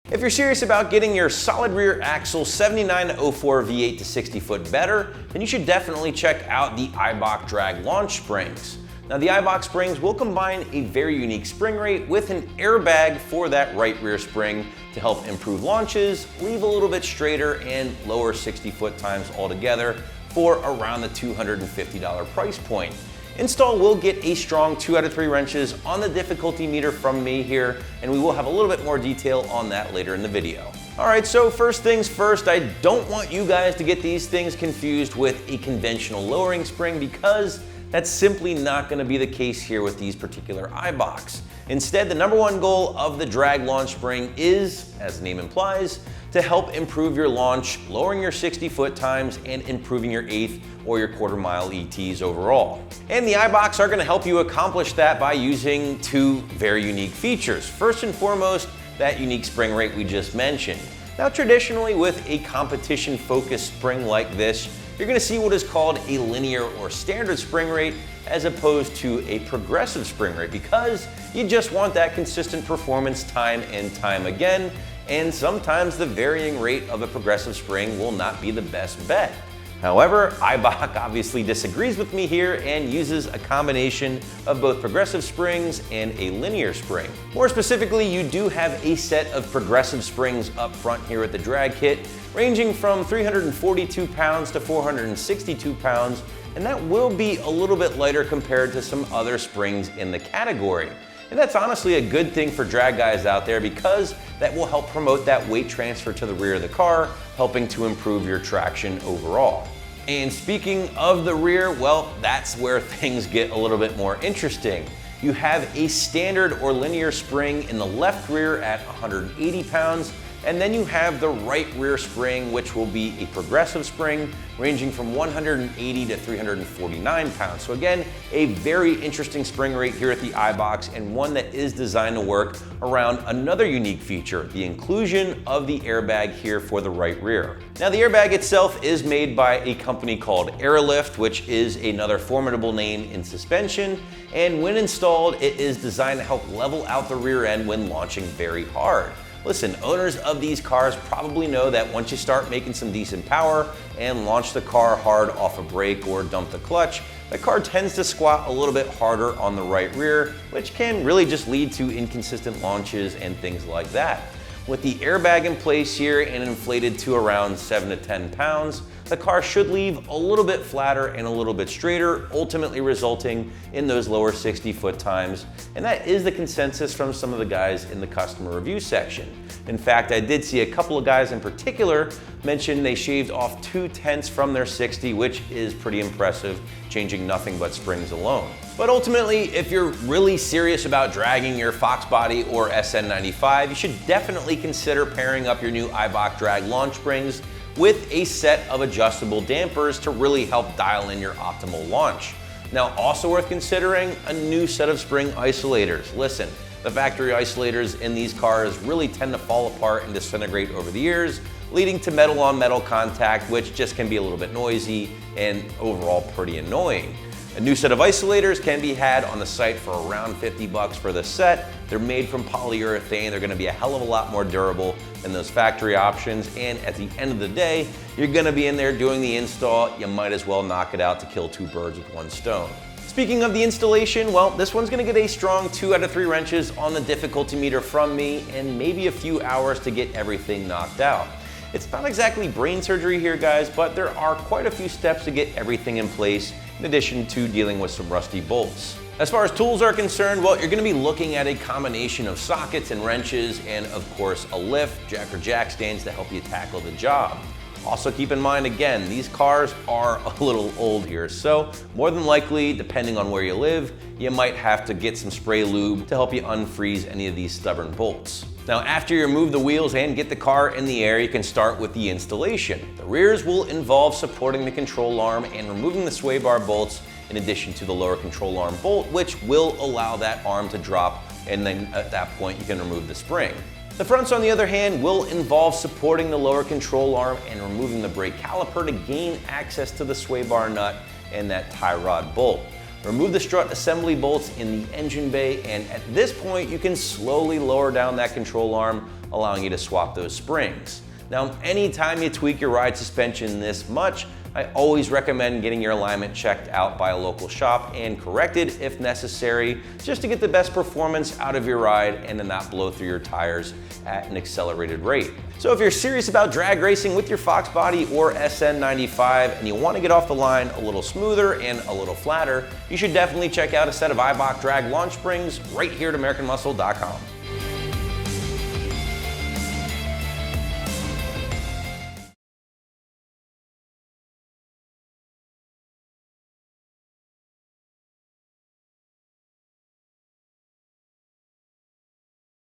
If you're serious about getting your solid rear axle 7904 V8 to 60 foot better, then you should definitely check out the Eibach Drag-Launch springs. Now the Eibach springs will combine a very unique spring rate with an airbag for that right rear spring to help improve launches, leave a little bit straighter, and lower 60 foot times altogether for around the $250 price point. Install will get a strong 2 out of 3 wrenches on the difficulty meter from me here, and we will have a little bit more detail on that later in the video. Alright, so first things first, I don't want you guys to get these things confused with a conventional lowering spring, because that's simply not going to be the case here with these particular Eibachs. Instead, the number one goal of the Drag-Launch spring is, as the name implies, to help improve your launch, lowering your 60 foot times, and improving your eighth or your quarter mile ETs overall. And the Eibachs are going to help you accomplish that by using two very unique features. First and foremost, that unique spring rate we just mentioned. Now traditionally with a competition focused spring like this, you're going to see what is called a linear or standard spring rate as opposed to a progressive spring rate, because you just want that consistent performance time and time again, and sometimes the varying rate of a progressive spring will not be the best bet. However, Eibach obviously disagrees with me here and uses a combination of both progressive springs and a linear spring. More specifically, you do have a set of progressive springs up front here at the drag kit, ranging from 342 pounds to 462 pounds, and that will be a little bit lighter compared to some other springs in the category. And that's honestly a good thing for drag guys out there, because that will help promote that weight transfer to the rear of the car, helping to improve your traction overall. And speaking of the rear, well, that's where things get a little bit more interesting. You have a standard or linear spring in the left rear at 180 pounds, and then you have the right rear spring, which will be a progressive spring ranging from 180 to 349 pounds. So again, a very interesting spring rate here at the Eibachs, and one that is designed to work around another unique feature, the inclusion of the airbag here for the right rear. Now the airbag itself is made by a company called Airlift, which is another formidable name in suspension, and when installed, it is designed to help level out the rear end when launching very hard. Listen, owners of these cars probably know that once you start making some decent power and launch the car hard off a brake or dump the clutch, the car tends to squat a little bit harder on the right rear, which can really just lead to inconsistent launches and things like that. With the airbag in place here and inflated to around 7 to 10 pounds, the car should leave a little bit flatter and a little bit straighter, ultimately resulting in those lower 60 foot times. And that is the consensus from some of the guys in the customer review section. In fact, I did see a couple of guys in particular mention they shaved off 2/10 from their 60, which is pretty impressive, changing nothing but springs alone. But ultimately, if you're really serious about dragging your Fox Body or SN95, you should definitely consider pairing up your new Eibach Drag-Launch springs with a set of adjustable dampers to really help dial in your optimal launch. Now, also worth considering, a new set of spring isolators. Listen, the factory isolators in these cars really tend to fall apart and disintegrate over the years, leading to metal on metal contact, which just can be a little bit noisy and overall pretty annoying. A new set of isolators can be had on the site for around 50 bucks for the set. They're made from polyurethane. They're gonna be a hell of a lot more durable than those factory options. And at the end of the day, you're gonna be in there doing the install. You might as well knock it out to kill two birds with one stone. Speaking of the installation, well, this one's gonna get a strong 2 out of 3 wrenches on the difficulty meter from me, and maybe a few hours to get everything knocked out. It's not exactly brain surgery here, guys, but there are quite a few steps to get everything in place, in addition to dealing with some rusty bolts. As far as tools are concerned, well, you're gonna be looking at a combination of sockets and wrenches, and of course a lift, jack stands to help you tackle the job. Also keep in mind, again, these cars are a little old here, so more than likely, depending on where you live, you might have to get some spray lube to help you unfreeze any of these stubborn bolts. Now, after you remove the wheels and get the car in the air, you can start with the installation. The rears will involve supporting the control arm and removing the sway bar bolts, in addition to the lower control arm bolt, which will allow that arm to drop, and then at that point you can remove the spring. The fronts, on the other hand, will involve supporting the lower control arm and removing the brake caliper to gain access to the sway bar nut and that tie rod bolt. Remove the strut assembly bolts in the engine bay, and at this point you can slowly lower down that control arm, allowing you to swap those springs. Now, anytime you tweak your ride suspension this much, I always recommend getting your alignment checked out by a local shop and corrected if necessary, just to get the best performance out of your ride and to not blow through your tires at an accelerated rate. So if you're serious about drag racing with your Fox Body or SN95 and you want to get off the line a little smoother and a little flatter, you should definitely check out a set of Eibach Drag-Launch springs right here at AmericanMuscle.com.